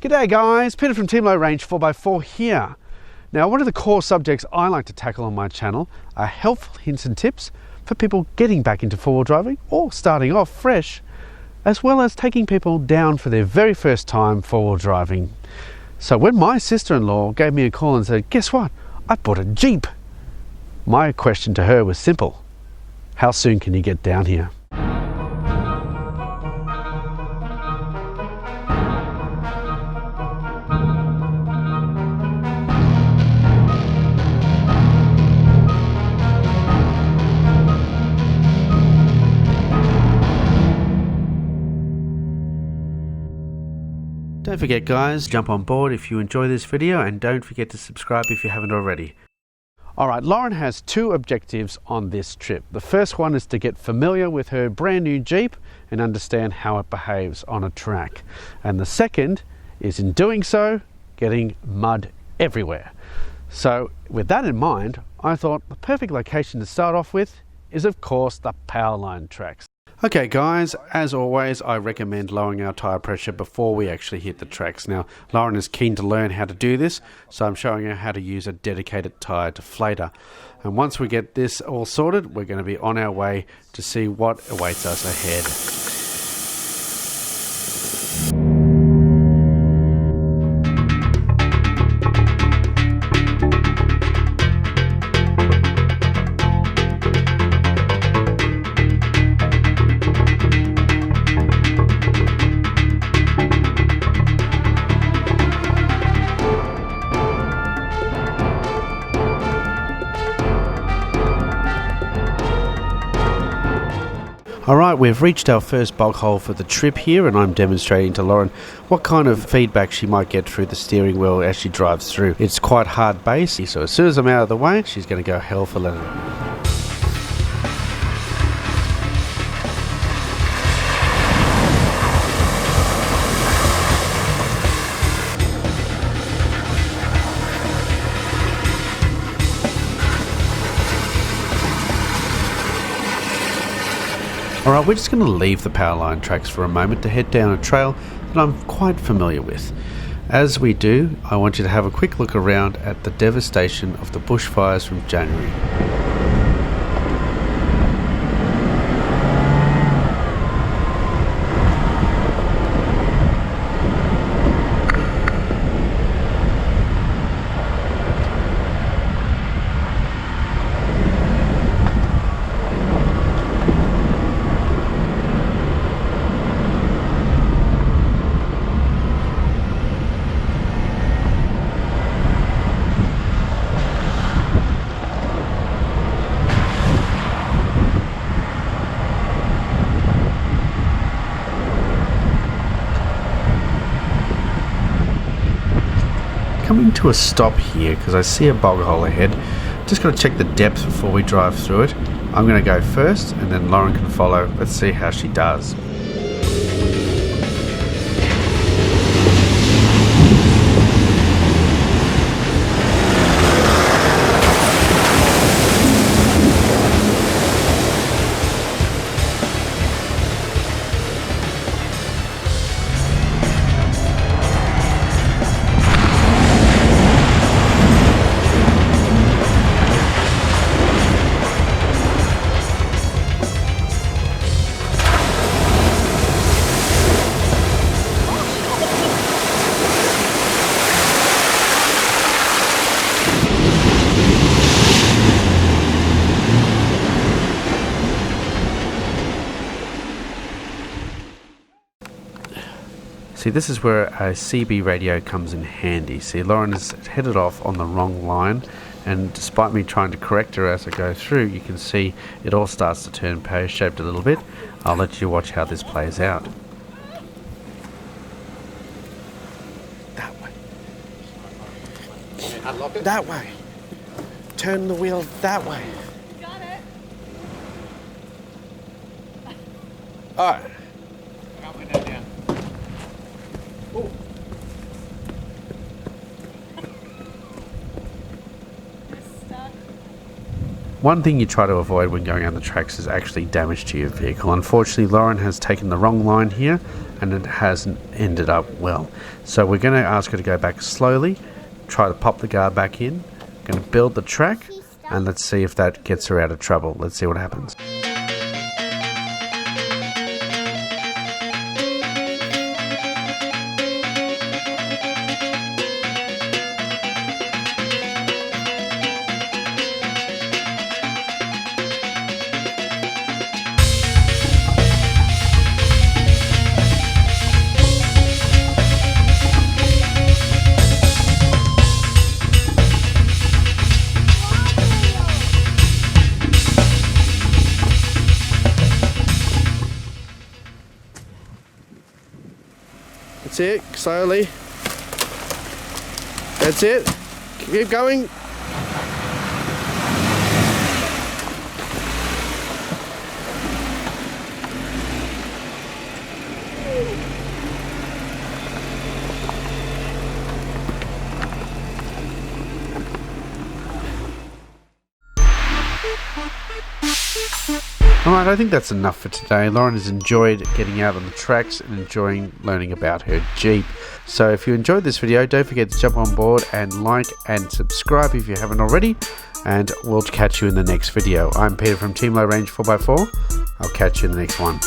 G'day guys, Peter from Team Low Range 4x4 here. Now, one of the core subjects I like to tackle on my channel are helpful hints and tips for people getting back into four-wheel driving or starting off fresh, as well as taking people down for their very first time four-wheel driving. So when my sister-in-law gave me a call and said, guess what, I bought a Jeep. My question to her was simple: how soon can you get down here? Don't forget guys, jump on board if you enjoy this video, and don't forget to subscribe if you haven't already. Alright, Lauren has two objectives on this trip. The first one is to get familiar with her brand new Jeep and understand how it behaves on a track. And the second is, in doing so, getting mud everywhere. So with that in mind, I thought the perfect location to start off with is of course the Powerline tracks. Okay guys, as always I recommend lowering our tyre pressure before we actually hit the tracks. Now Lauren is keen to learn how to do this, so I'm showing her how to use a dedicated tyre deflator. And once we get this all sorted, we're going to be on our way to see what awaits us ahead. Alright, we've reached our first bog hole for the trip here, and I'm demonstrating to Lauren what kind of feedback she might get through the steering wheel as she drives through. It's quite hard base, so as soon as I'm out of the way, she's going to go hell for leather. Alright, we're just going to leave the Powerline tracks for a moment to head down a trail that I'm quite familiar with. As we do, I want you to have a quick look around at the devastation of the bushfires from January. Coming to a stop here because I see a bog hole ahead. Just got to check the depth before we drive through it. I'm going to go first and then Lauren can follow. Let's see how she does. See, this is where a CB radio comes in handy. See, Lauren has headed off on the wrong line, and despite me trying to correct her as I go through, you can see it all starts to turn pear-shaped a little bit. I'll let you watch how this plays out. That way. Unlock it. That way. Turn the wheel that way. Got it. Alright. Can't wait that down. Oh. Stuck. One thing you try to avoid when going on the tracks is actually damage to your vehicle. Unfortunately, Lauren has taken the wrong line here and it hasn't ended up well. So we're going to ask her to go back slowly, try to pop the guard back in, going to build the track, and let's see if that gets her out of trouble. Let's see what happens. That's it, slowly. That's it. Keep going. Alright, I think that's enough for today. Lauren has enjoyed getting out on the tracks and enjoying learning about her Jeep. So if you enjoyed this video, don't forget to jump on board and like and subscribe if you haven't already. And we'll catch you in the next video. I'm Peter from Team Low Range 4x4. I'll catch you in the next one.